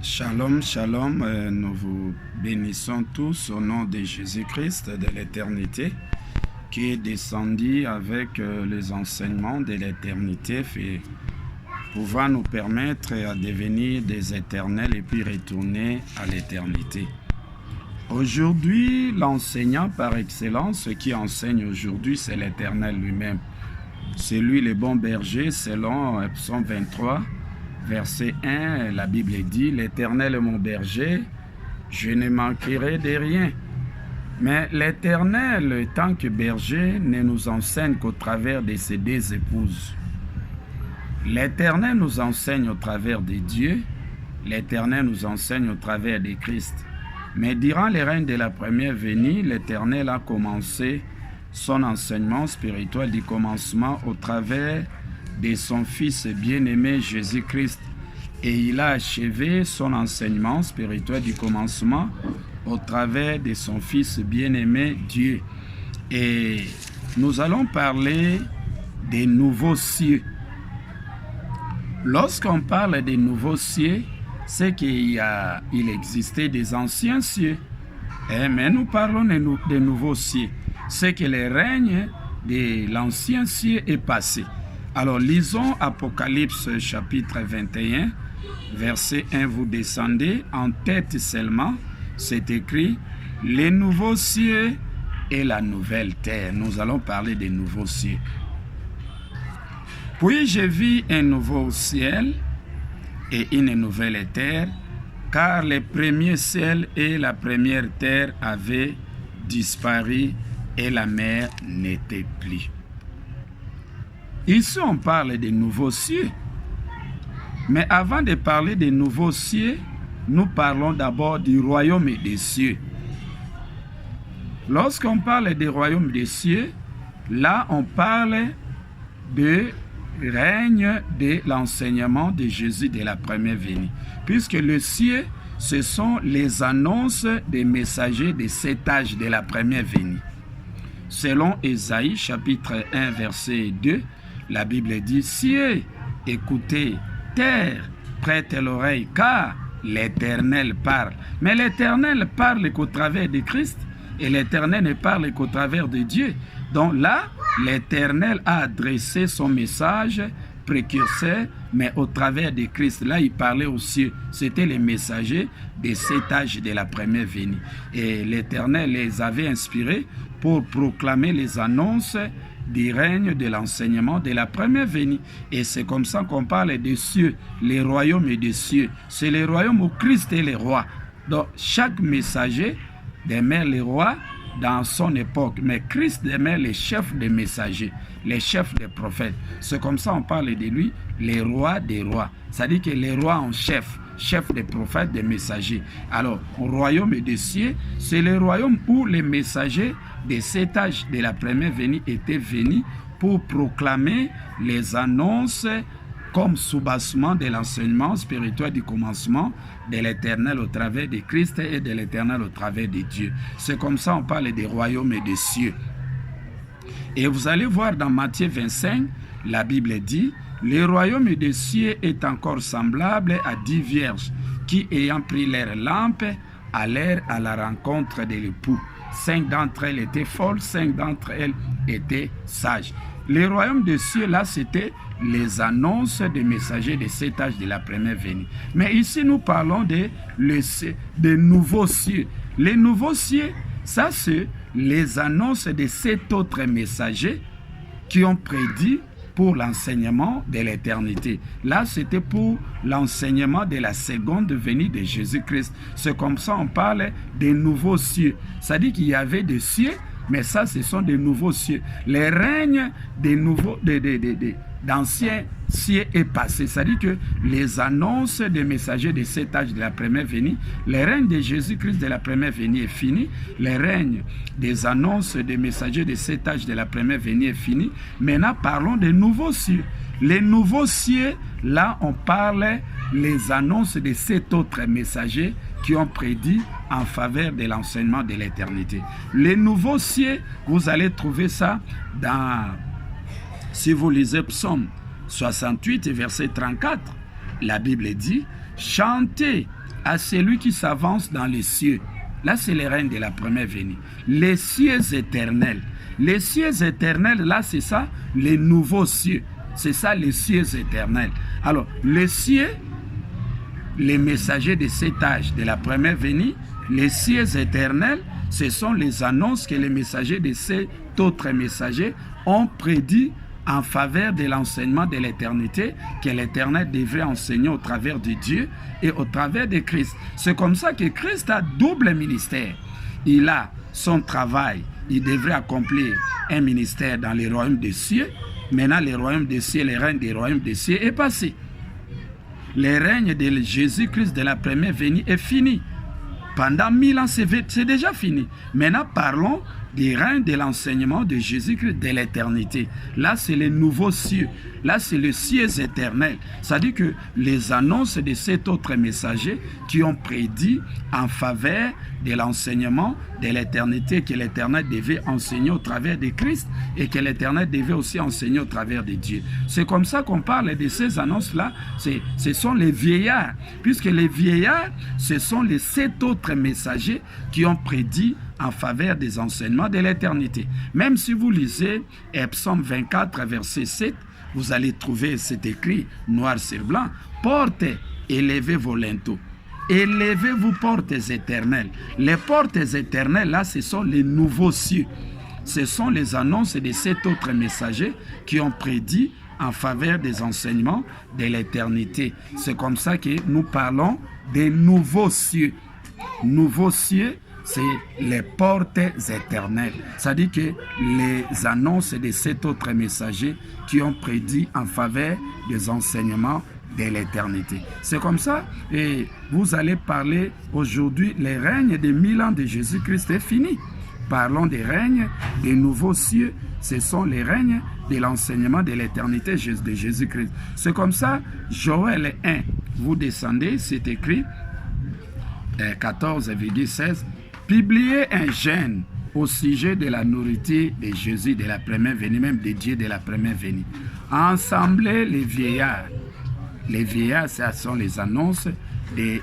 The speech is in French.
Shalom, shalom, nous vous bénissons tous au nom de Jésus-Christ de l'éternité qui est descendu avec les enseignements de l'éternité et pouvant nous permettre à devenir des éternels et puis retourner à l'éternité. Aujourd'hui, l'enseignant par excellence qui enseigne aujourd'hui, c'est l'Éternel lui-même. C'est lui le bon berger selon Psaume 23. Verset 1, la Bible dit « L'Éternel est mon berger, je ne manquerai de rien. » Mais l'Éternel, tant que berger, ne nous enseigne qu'au travers de ses deux épouses. L'Éternel nous enseigne au travers de Dieu, l'Éternel nous enseigne au travers de Christ. Mais durant les règnes de la première venue, l'Éternel a commencé son enseignement spirituel du commencement au travers de son Fils bien-aimé Jésus-Christ. Et il a achevé son enseignement spirituel du commencement au travers de son Fils bien-aimé Dieu. Et nous allons parler des nouveaux cieux. Lorsqu'on parle des nouveaux cieux, c'est qu'il existait des anciens cieux. Mais nous parlons des nouveaux cieux. C'est que le règne de l'ancien cieux est passé. Alors, lisons Apocalypse chapitre 21, verset 1, vous descendez, en tête seulement, c'est écrit « Les nouveaux cieux et la nouvelle terre ». Nous allons parler des nouveaux cieux. « Puis je vis un nouveau ciel et une nouvelle terre, car le premier ciel et la première terre avaient disparu et la mer n'était plus. » Ici, on parle des nouveaux cieux. Mais avant de parler des nouveaux cieux, nous parlons d'abord du royaume des cieux. Lorsqu'on parle du royaume des cieux, là, on parle du règne de l'enseignement de Jésus de la première venue. Puisque le ciel, ce sont les annonces des messagers de cet âge de la première venue. Selon Ésaïe, chapitre 1, verset 2, la Bible dit « Cieux, écoutez, terre, prêtez l'oreille, car l'Éternel parle. » Mais l'Éternel parle qu'au travers de Christ, et l'Éternel ne parle qu'au travers de Dieu. Donc là, l'Éternel a adressé son message précurseur, mais au travers de Christ. Là, il parlait aux cieux. C'était les messagers de cet âge de la première venue. Et l'Éternel les avait inspirés pour proclamer les annonces du règne de l'enseignement de la première venue. Et c'est comme ça qu'on parle des cieux, les royaumes des cieux. C'est les royaumes où Christ est le roi. Donc, chaque messager demeure le roi dans son époque. Mais Christ demeure le chef des messagers, les chefs des prophètes. C'est comme ça qu'on parle de lui, les rois des rois. C'est-à-dire que les rois en chef des prophètes, des messagers. Alors, au royaume des cieux, c'est le royaume où les messagers de cet âge de la première venue étaient venus pour proclamer les annonces comme soubassement de l'enseignement spirituel du commencement de l'Éternel au travers de Christ et de l'Éternel au travers de Dieu. C'est comme ça qu'on parle des royaumes et des cieux. Et vous allez voir dans Matthieu 25, la Bible dit « Le royaume des cieux est encore semblable à 10 vierges qui, ayant pris leurs lampes, allèrent à la rencontre de l'époux. 5 d'entre elles étaient folles, 5 d'entre elles étaient sages. » Le royaume des cieux, là, c'était les annonces des messagers de cet âge de la première venue. Mais ici, nous parlons des nouveaux cieux. Les nouveaux cieux, ça, c'est les annonces de cet autre messager qui ont prédit pour l'enseignement de l'éternité. Là, c'était pour l'enseignement de la seconde venue de Jésus-Christ. C'est comme ça on parle des nouveaux cieux. Ça dit qu'il y avait des cieux, mais ça, ce sont des nouveaux cieux. Les règnes des nouveaux, d'anciens cieux est passé. C'est-à-dire que les annonces des messagers de cet âge de la première venue, le règne de Jésus-Christ de la première venue est fini. Le règne des annonces des messagers de cet âge de la première venue est fini. Maintenant, parlons des nouveaux cieux. Les nouveaux cieux, là, on parle les annonces de cet autre messager qui ont prédit en faveur de l'enseignement de l'éternité. Les nouveaux cieux, vous allez trouver ça dans, si vous lisez Psaume 68, verset 34, la Bible dit « Chantez à celui qui s'avance dans les cieux. Là, c'est le règne de la première venue. Les cieux éternels. Les cieux éternels, là, c'est ça, les nouveaux cieux. C'est ça, les cieux éternels. Alors, les cieux, les messagers de cet âge de la première venue, les cieux éternels, ce sont les annonces que les messagers de cet autre messager ont prédit en faveur de l'enseignement de l'éternité que l'Éternel devrait enseigner au travers de Dieu et au travers de Christ. C'est comme ça que Christ a double ministère. Il a son travail, il devrait accomplir un ministère dans les royaumes des cieux. Maintenant, le royaume des cieux, le règne des royaumes des cieux est passé. Le règne de Jésus-Christ de la première venue est fini. Pendant 1000 ans, c'est déjà fini. Maintenant, parlons du règne de l'enseignement de Jésus-Christ de l'éternité. Là, c'est les nouveaux cieux. Là, c'est les cieux éternels. C'est-à-dire que les annonces de cet autre messager qui ont prédit en faveur de l'enseignement de l'éternité que l'Éternel devait enseigner au travers de Christ et que l'Éternel devait aussi enseigner au travers de Dieu. C'est comme ça qu'on parle de ces annonces-là. Ce sont les vieillards, puisque les vieillards, ce sont les 7 autres messagers qui ont prédit en faveur des enseignements de l'éternité. Même si vous lisez Psaume 24, verset 7, vous allez trouver cet écrit noir sur blanc. Portez, élevez vos linteaux. Élevez-vous, portes éternelles. Les portes éternelles, là, ce sont les nouveaux cieux. Ce sont les annonces de 7 autres messagers qui ont prédit en faveur des enseignements de l'éternité. C'est comme ça que nous parlons des nouveaux cieux. Nouveaux cieux, c'est les portes éternelles. C'est-à-dire que les annonces de 7 autres messagers qui ont prédit en faveur des enseignements de l'éternité. C'est comme ça, et vous allez parler aujourd'hui, le règne des 1000 ans de Jésus-Christ est fini. Parlons des règnes des nouveaux cieux, ce sont les règnes de l'enseignement de l'éternité de Jésus-Christ. C'est comme ça, Joël 1, vous descendez, c'est écrit, 14,16, publiez un jeûne au sujet de la nourriture de Jésus de la première venue, même de Dieu de la première venue. Assemblez les vieillards. Les vieillards, ce sont les annonces des